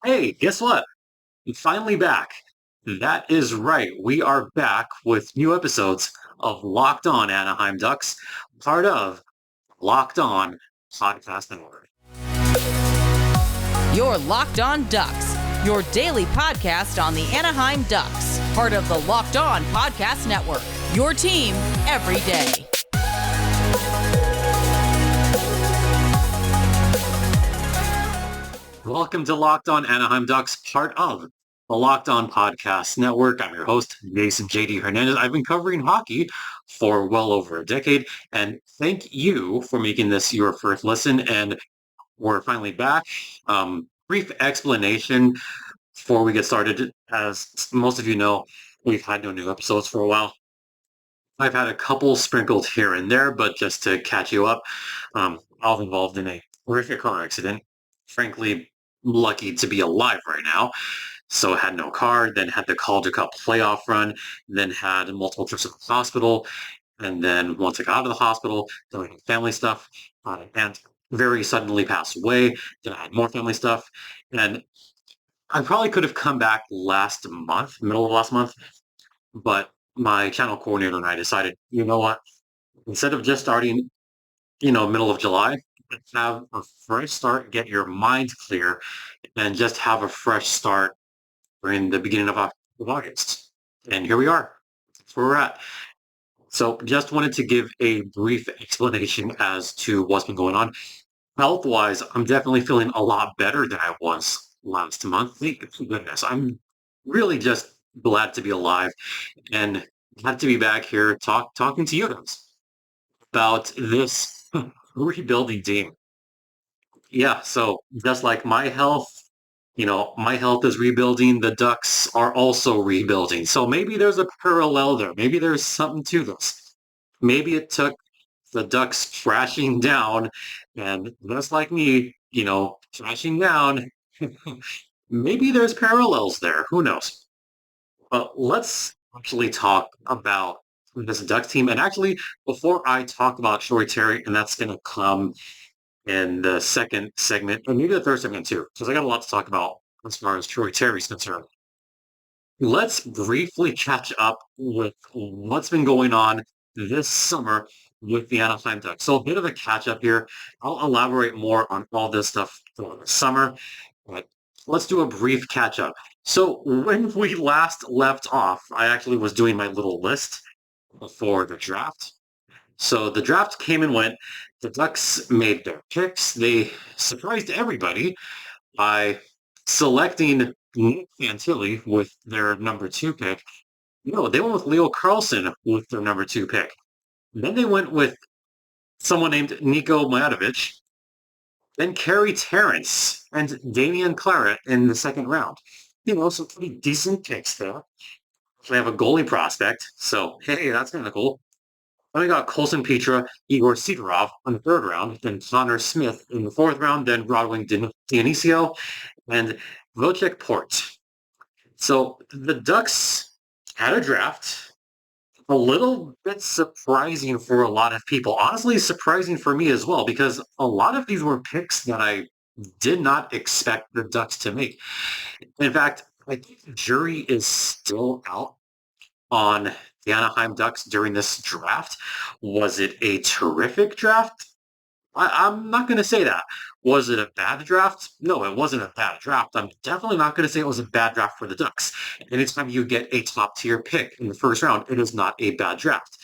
Hey, guess what? I'm finally back. That is right. We are back with new episodes of Locked On Anaheim Ducks, part of Locked On Podcast Network. Your Locked On Ducks, your daily podcast on the Anaheim Ducks, part of the Locked On Podcast Network. Your team every day. Welcome to Locked On Anaheim Ducks, part of the Locked On Podcast Network. I'm your host, Jason JD Hernandez. I've been covering hockey for well over a decade, and thank you for making this your first listen. And we're finally back. Brief explanation before we get started. As most of you know, we've had no new episodes for a while. I've had a couple sprinkled here and there, but just to catch you up, I was involved in a horrific car accident. Frankly, lucky to be alive right now. So had no car, then had the Calder Cup playoff run, then had multiple trips to the hospital. And then once I got out of the hospital, then I had family stuff. And very suddenly passed away. Then I had more family stuff. And I probably could have come back last month, middle of last month, but my channel coordinator and I decided, you know what? Instead of just starting, middle of July, let's have a fresh start, get your mind clear, and just have a fresh start in the beginning of August. And here we are. That's where we're at. So just wanted to give a brief explanation as to what's been going on. Health-wise, I'm definitely feeling a lot better than I was last month. Thank goodness. I'm really just glad to be alive and glad to be back here talking to you guys about this rebuilding team. Yeah, so just like my health is rebuilding, the Ducks are also rebuilding. So maybe there's a parallel there. Maybe there's something to this. Maybe it took the Ducks crashing down, and just like me, crashing down, maybe there's parallels there. Who knows? But let's actually talk about this Ducks team. And actually, before I talk about Shorty Terry, and that's going to come in the second segment, or maybe the third segment too, because I got a lot to talk about as far as Troy Terry's concerned. Let's briefly catch up with what's been going on this summer with the Anaheim Ducks. So a bit of a catch up here. I'll elaborate more on all this stuff for the summer, but let's do a brief catch up. So when we last left off, I actually was doing my little list before the draft. So the draft came and went. The Ducks made their picks. They surprised everybody by selecting Nick Fantilli with their number two pick. No, they went with Leo Carlson with their number two pick. Then they went with someone named Nico Mladenovic, then Kerry Terrence and Damian Claret in the second round. Some pretty decent picks there. They have a goalie prospect, so hey, that's kind of cool. Then we got Colson Petra, Igor Sidorov on the third round, then Connor Smith in the fourth round, then Rodwin Dionisio, and Wojciech Port. So the Ducks had a draft, a little bit surprising for a lot of people. Honestly, surprising for me as well, because a lot of these were picks that I did not expect the Ducks to make. In fact, I think the jury is still out on the Anaheim Ducks during this draft. Was it a terrific draft? I'm not going to say that. Was it a bad draft? No, it wasn't a bad draft. I'm definitely not going to say it was a bad draft for the Ducks. Anytime you get a top tier pick in the first round, it is not a bad draft.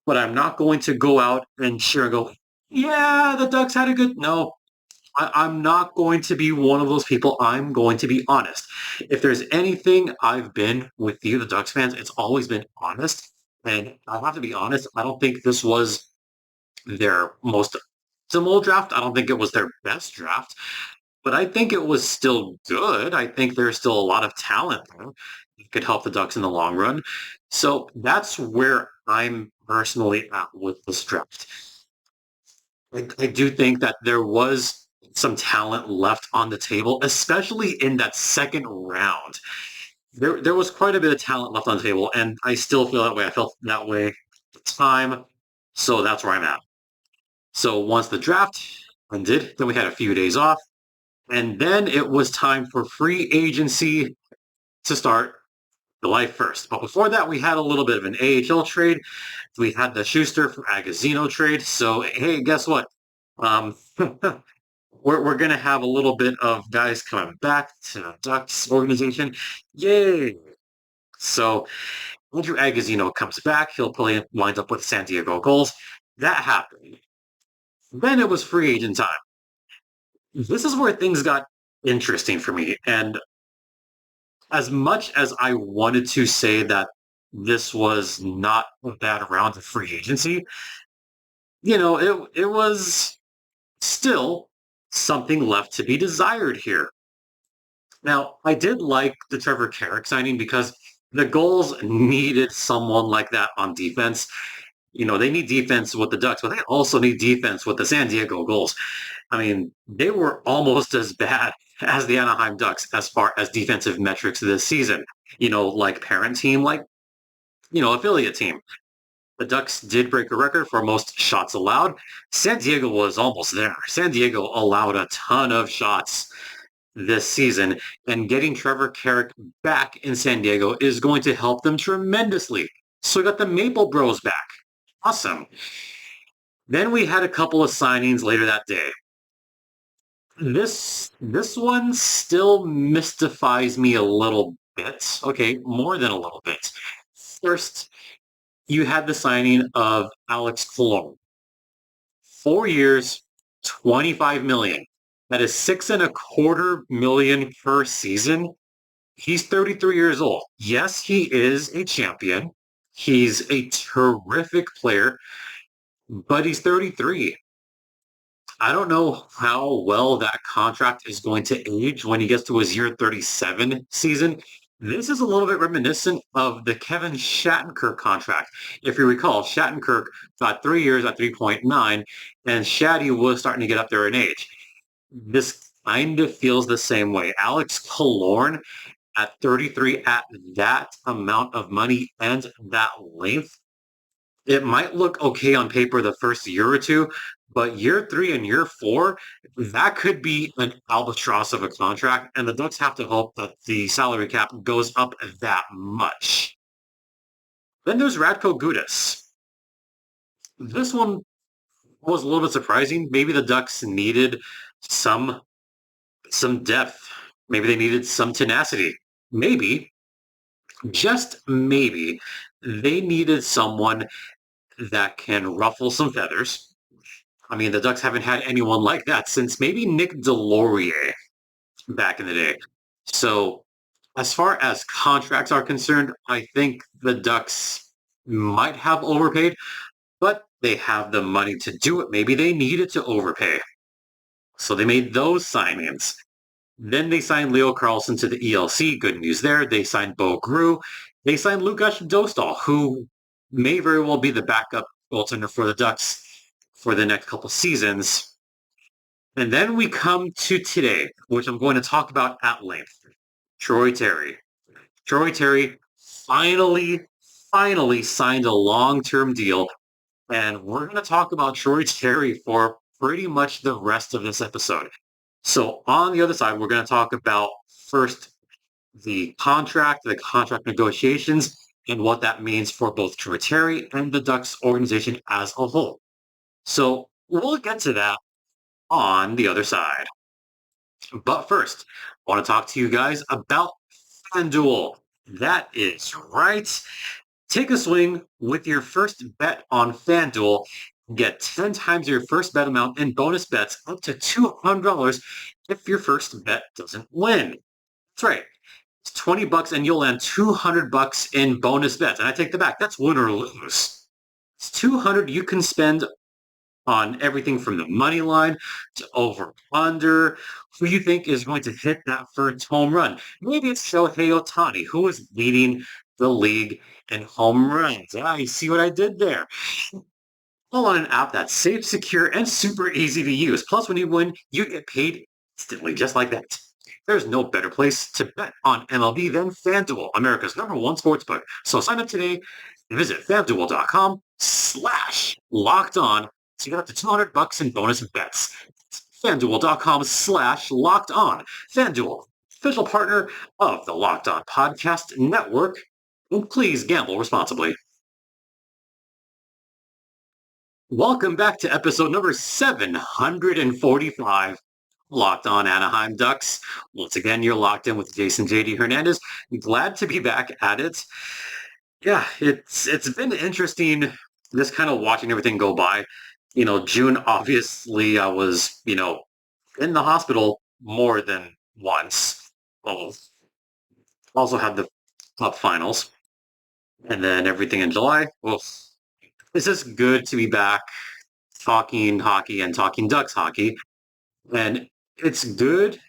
But I'm not going to go out and share and go, yeah, the Ducks had a good. No, I'm not going to be one of those people. I'm going to be honest. If there's anything I've been with you, the Ducks fans, it's always been honest. And I'll have to be honest, I don't think this was their most optimal draft. I don't think it was their best draft, but I think it was still good. I think there's still a lot of talent there that could help the Ducks in the long run. So that's where I'm personally at with this draft. I do think that there was some talent left on the table, especially in that second round. There was quite a bit of talent left on the table, and I still feel that way. I felt that way at the time, so that's where I'm at. So once the draft ended, then we had a few days off. And then it was time for free agency to start July 1st. But before that, we had a little bit of an AHL trade. We had the Schuster for Agazino trade. So, hey, guess what? Um, we're going to have a little bit of guys coming back to the Ducks organization. Yay! So, Andrew Agazino comes back. He'll probably wind up with San Diego goals. That happened. Then it was free agent time. This is where things got interesting for me. And as much as I wanted to say that this was not a bad round of free agency, it was still something left to be desired here. Now, I did like the Trevor Carrick signing because the Gulls needed someone like that on defense. They need defense with the Ducks, but they also need defense with the San Diego Gulls. I mean, they were almost as bad as the Anaheim Ducks as far as defensive metrics this season. Like parent team, like, affiliate team. The Ducks did break a record for most shots allowed. San Diego was almost there. San Diego allowed a ton of shots this season, and getting Trevor Carrick back in San Diego is going to help them tremendously. So we got the Maple Bros back. Awesome. Then we had a couple of signings later that day. This one still mystifies me a little bit. Okay, more than a little bit. First, you had the signing of Alex Killorn. 4 years, 25 million. That is $6.25 million per season. He's 33 years old. Yes, he is a champion. He's a terrific player, but he's 33. I don't know how well that contract is going to age when he gets to his year 37 season. This is a little bit reminiscent of the Kevin Shattenkirk contract. If you recall, Shattenkirk got 3 years at 3.9, and Shatty was starting to get up there in age. This kind of feels the same way. Alex Killorn at 33 at that amount of money and that length, it might look okay on paper the first year or two, but year 3 and year 4, that could be an albatross of a contract, and the Ducks have to hope that the salary cap goes up that much. Then there's Radko Gudas. This one was a little bit surprising. Maybe the Ducks needed some depth. Maybe they needed some tenacity. Maybe, just maybe, they needed someone that can ruffle some feathers. I mean, the Ducks haven't had anyone like that since maybe Nick Delorier back in the day. So as far as contracts are concerned, I think the Ducks might have overpaid, but they have the money to do it. Maybe they needed to overpay. So they made those signings. Then they signed Leo Carlson to the ELC. Good news there. They signed Bo Grew. They signed Lukas Dostal, who may very well be the backup goaltender for the Ducks for the next couple seasons. And then we come to today, which I'm going to talk about at length. Troy Terry. Troy Terry finally signed a long-term deal. And we're going to talk about Troy Terry for pretty much the rest of this episode. So on the other side, we're going to talk about first the contract negotiations, and what that means for both Troy Terry and the Ducks organization as a whole. So we'll get to that on the other side. But first, I want to talk to you guys about FanDuel. That is right. Take a swing with your first bet on FanDuel. Get 10 times your first bet amount in bonus bets up to $200 if your first bet doesn't win. That's right. It's $20 and you'll land $200 in bonus bets. And I take the back. That's win or lose. It's $200 you can spend on everything from the money line to over under. Who you think is going to hit that first home run? Maybe it's Shohei Ohtani, who is leading the league in home runs. I see what I did there. All on an app that's safe, secure, and super easy to use. Plus, when you win, you get paid instantly, just like that. There's no better place to bet on MLB than FanDuel, America's #1 sportsbook. So sign up today and visit FanDuel.com/lockedon to get up to $200 in bonus bets. FanDuel.com/locked on. FanDuel, official partner of the Locked On Podcast Network. And please gamble responsibly. Welcome back to episode number 745, Locked On Anaheim Ducks. Once again, you're locked in with Jason JD Hernandez. Glad to be back at it. Yeah, it's been interesting just kind of watching everything go by. June, obviously, I was, in the hospital more than once. Well, also had the cup finals and then everything in July. Well, it's just good to be back talking hockey and talking Ducks hockey. And it's good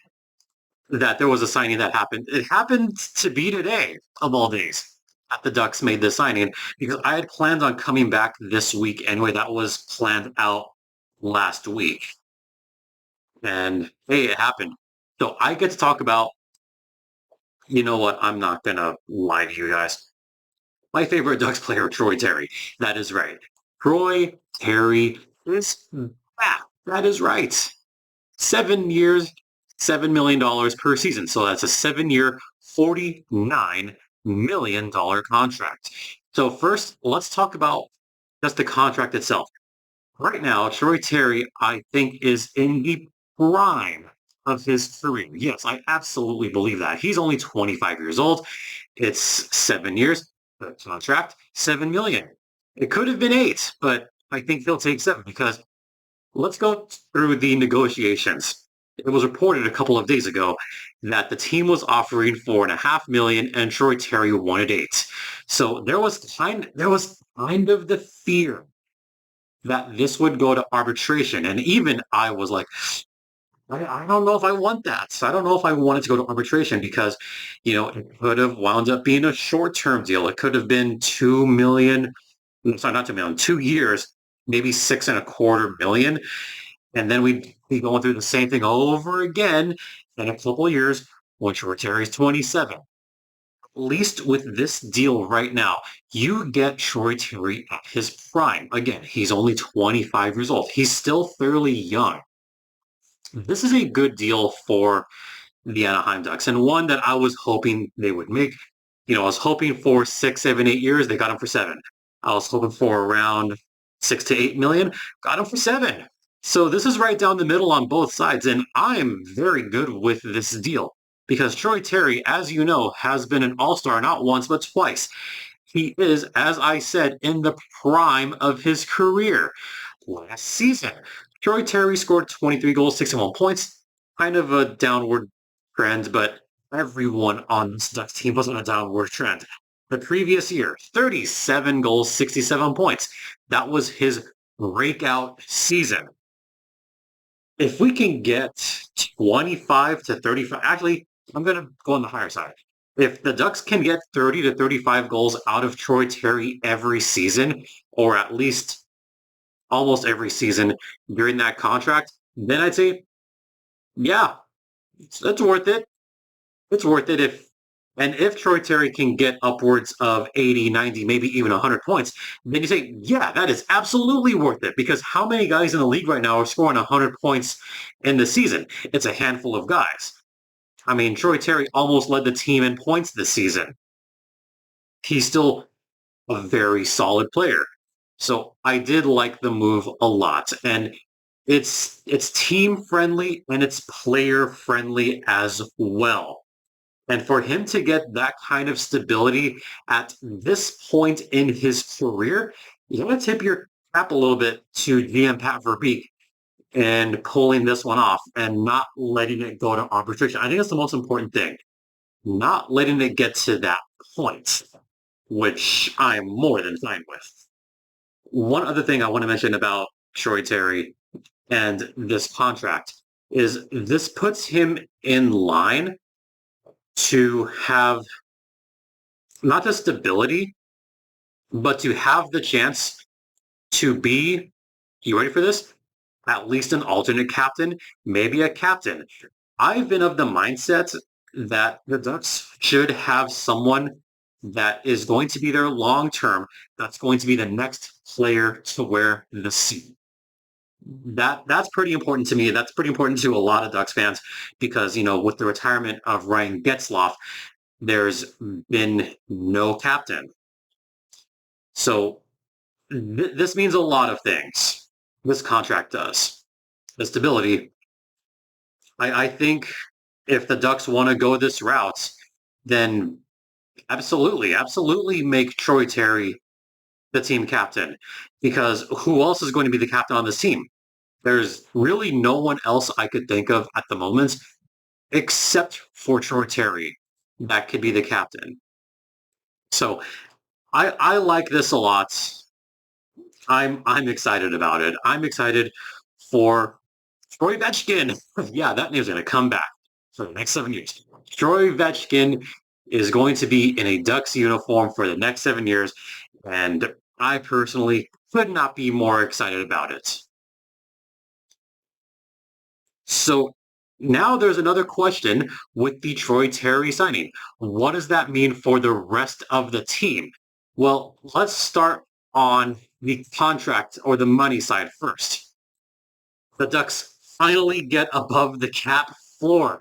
that there was a signing that happened. It happened to be today, of all days, that the Ducks made this signing because I had planned on coming back this week anyway. That was planned out last week. And hey, it happened. So I get to talk about, you know what? I'm not going to lie to you guys. My favorite Ducks player, Troy Terry. That is right. Troy Terry is back. That is right. 7 years, $7 million per season. So that's a 7-year, $49 million contract. So first, let's talk about just the contract itself. Right now, Troy Terry, I think, is in the prime of his career. Yes, I absolutely believe that. He's only 25 years old. It's 7 years, the contract, $7 million. It could have been 8, but I think he'll take 7 because let's go through the negotiations. It was reported a couple of days ago that the team was offering $4.5 million and Troy Terry wanted 8. So there was kind of the fear that this would go to arbitration. And even I was like, I don't know if I want that. So I don't know if I want it to go to arbitration because, it could have wound up being a short-term deal. It could have been 2 million, sorry, not 2 million, 2 years, maybe 6.25 million. And then we'd be going through the same thing over again in a couple of years when Troy Terry's 27. At least with this deal right now, you get Troy Terry at his prime. Again, he's only 25 years old. He's still fairly young. This is a good deal for the Anaheim Ducks and one that I was hoping they would make. I was hoping for 6, 7, 8 years. They got him for 7. I was hoping for around 6 to 8 million. Got him for 7. So this is right down the middle on both sides, and I'm very good with this deal because Troy Terry, as you know, has been an all-star not once but twice. He is, as I said, in the prime of his career. Last season, Troy Terry scored 23 goals, 61 points. Kind of a downward trend, but everyone on this Ducks team was on a downward trend. The previous year, 37 goals, 67 points. That was his breakout season. If we can get 25 to 35, actually, I'm going to go on the higher side. If the Ducks can get 30 to 35 goals out of Troy Terry every season, or at least almost every season during that contract, then I'd say, yeah, it's worth it. It's worth it if Troy Terry can get upwards of 80, 90, maybe even 100 points, then you say, yeah, that is absolutely worth it. Because how many guys in the league right now are scoring 100 points in the season? It's a handful of guys. I mean, Troy Terry almost led the team in points this season. He's still a very solid player. So I did like the move a lot. And it's team friendly and it's player friendly as well. And for him to get that kind of stability at this point in his career, you got to tip your cap a little bit to GM Pat Verbeek and pulling this one off and not letting it go to arbitration. I think that's the most important thing. Not letting it get to that point, which I'm more than fine with. One other thing I want to mention about Troy Terry and this contract is this puts him in line to have not just stability, but to have the chance to be, you ready for this? At least an alternate captain, maybe a captain. I've been of the mindset that the Ducks should have someone that is going to be there long term, that's going to be the next player to wear the C. That's pretty important to me. That's pretty important to a lot of Ducks fans because, with the retirement of Ryan Getzlaf, there's been no captain. So this means a lot of things. This contract does. The stability. I think if the Ducks want to go this route, then absolutely, absolutely make Troy Terry the team captain because who else is going to be the captain on this team? There's really no one else I could think of at the moment except for Troy Terry that could be the captain. So I like this a lot. I'm excited about it. I'm excited for Troy Vetchkin. Yeah, that name's going to come back for the next 7 years. Troy Vetchkin is going to be in a Ducks uniform for the next 7 years, and I personally could not be more excited about it. So now there's another question with the Troy Terry signing. What does that mean for the rest of the team? Well, let's start on the contract or the money side first. The Ducks finally get above the cap floor.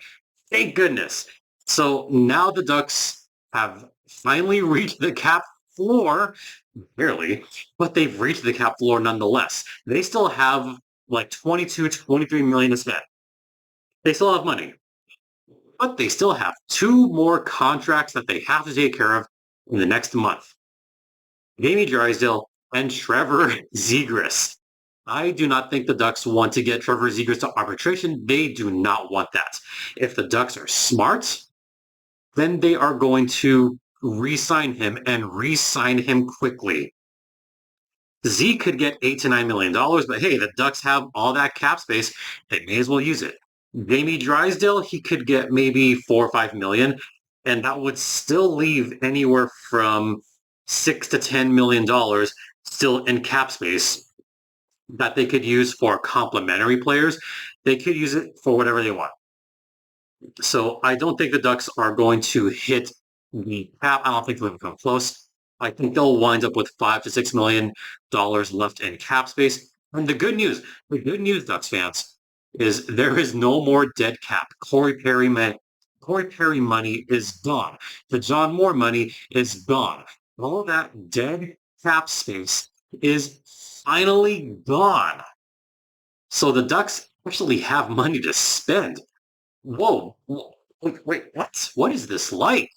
Thank goodness. So now the Ducks have finally reached the cap floor, barely, but they've reached the cap floor nonetheless. They still have like 22, 23 million to spend. They still have money, but they still have two more contracts that they have to take care of in the next month. Jamie Drysdale and Trevor Zegras. I do not think the Ducks want to get Trevor Zegras to arbitration. They do not want that. If the Ducks are smart, then they are going to re-sign him and re-sign him quickly. Z could get $8 to $9 million, but hey, the Ducks have all that cap space. They may as well use it. Jamie Drysdale, he could get maybe 4 or 5 million, and that would still leave anywhere from $6 to $10 million still in cap space that they could use for complementary players. They could use it for whatever they want. So I don't think the Ducks are going to hit the cap. I don't think they'll come close. I think they'll wind up with $5 to $6 million left in cap space. And the good news, Ducks fans, is there is no more dead cap. Corey Perry money is gone. The John Moore money is gone. All that dead cap space is finally gone. So the Ducks actually have money to spend. Whoa, wait, what? What is this like?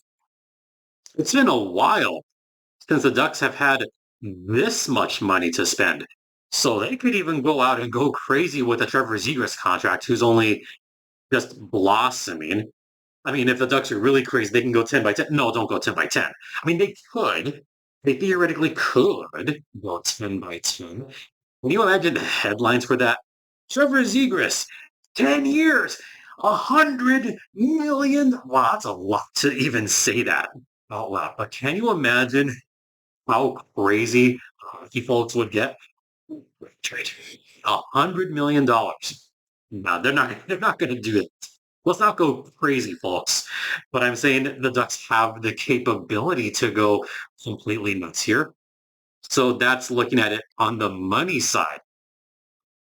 It's been a while since the Ducks have had this much money to spend. So they could even go out and go crazy with the Trevor Zegras contract, who's only just blossoming. I mean, if the Ducks are really crazy, they can go 10 by 10. No, don't go 10 by 10. I mean, they could. They theoretically could go 10 by 10. Can you imagine the headlines for that? Trevor Zegras, 10 years, 100 million. Wow, that's a lot to even say that out loud. But can you imagine how crazy hockey folks would get? $100 million. No, they're not going to do it. Let's not go crazy, folks. But I'm saying the Ducks have the capability to go completely nuts here. So that's looking at it on the money side.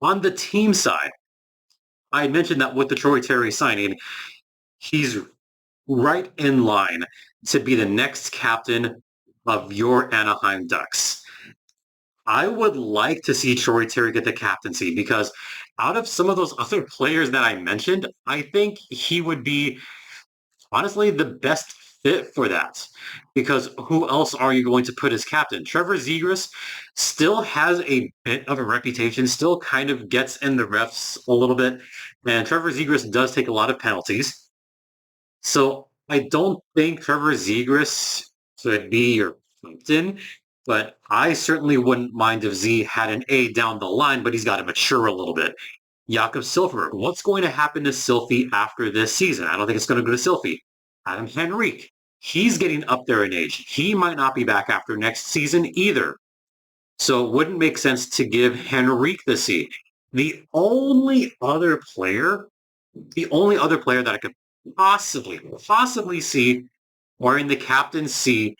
On the team side, I mentioned that with the Troy Terry signing, he's right in line to be the next captain of your Anaheim Ducks. I would like to see Troy Terry get the captaincy because out of some of those other players that I mentioned, I think he would be honestly the best fit for that. Because who else are you going to put as captain? Trevor Zegras still has a bit of a reputation, still kind of gets in the refs a little bit. And Trevor Zegras does take a lot of penalties. So I don't think Trevor Zegras should be your captain, but I certainly wouldn't mind if Z had an A down the line, but he's got to mature a little bit. Jakob Silfverberg, what's going to happen to Silphy after this season? I don't think it's going to go to Silphy. Adam Henrique, he's getting up there in age. He might not be back after next season either. So it wouldn't make sense to give Henrique the C. The only other player that I could possibly see wearing the captaincy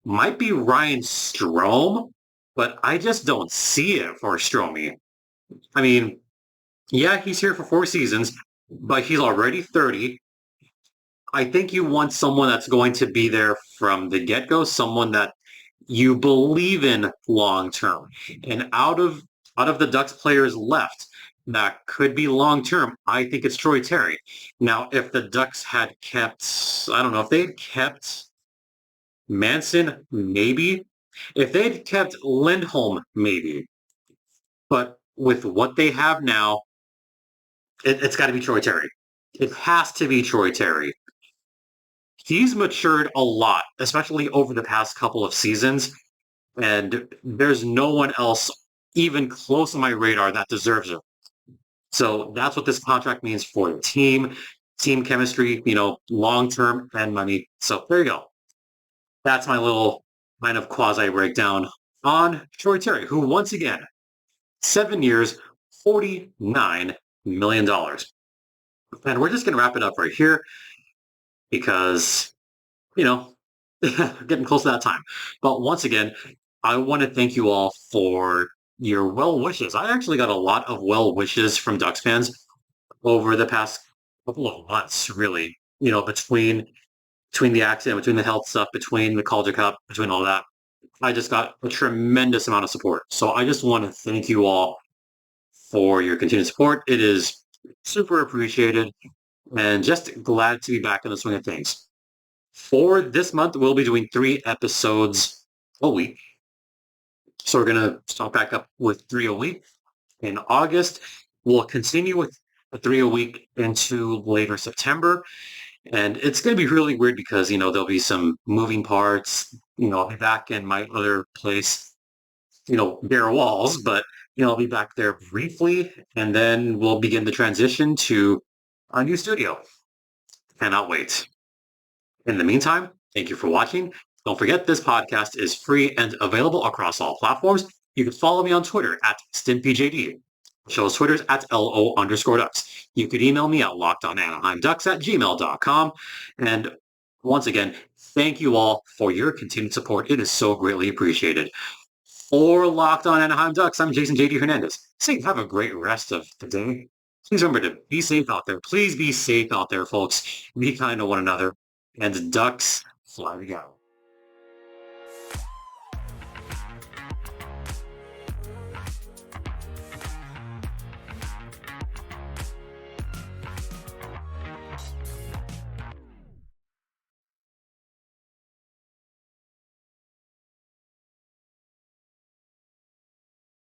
might be Ryan Strome, but I just don't see it for Stromey. I mean, Yeah, he's here for 4 seasons, but he's already 30. I think you want someone that's going to be there from the get-go, someone that you believe in long term. And out of the Ducks players left that could be long term, I think it's Troy Terry. Now, if the Ducks had kept, I don't know, if they'd kept Manson, maybe. If they'd kept Lindholm, maybe. But with what they have now, it's got to be Troy Terry. It has to be Troy Terry. He's matured a lot, especially over the past couple of seasons, and there's no one else even close on my radar that deserves it. So that's what this contract means for the team chemistry, long term and money. So there you go. That's my little kind of quasi breakdown on Troy Terry, who once again, 7 years, $49 million. And we're just going to wrap it up right here because, you know, getting close to that time. But once again, I want to thank you all for your well wishes. I actually got a lot of well wishes from Ducks fans over the past couple of months, really. Between the accident, between the health stuff, between the Calder Cup, between all that, I just got a tremendous amount of support. So I just want to thank you all for your continued support. It is super appreciated and just glad to be back in the swing of things. For this month, we'll be doing 3 episodes a week. So we're going to start back up with 3 a week. In August, we'll continue with a 3 a week into later September. And it's going to be really weird because, there'll be some moving parts. I'll be back in my other place, bare walls, but, I'll be back there briefly. And then we'll begin the transition to a new studio. Cannot wait. In the meantime, thank you for watching. Don't forget this podcast is free and available across all platforms. You can follow me on Twitter at StimpyJD. Show's Twitter's at LO_Ducks. You could email me at lockedonanaheimducks@gmail.com. And once again, thank you all for your continued support. It is so greatly appreciated. For Locked On Anaheim Ducks, I'm Jason JD Hernandez. Say, have a great rest of the day. Please remember to be safe out there. Please be safe out there, folks. Be kind to one another. And Ducks fly together.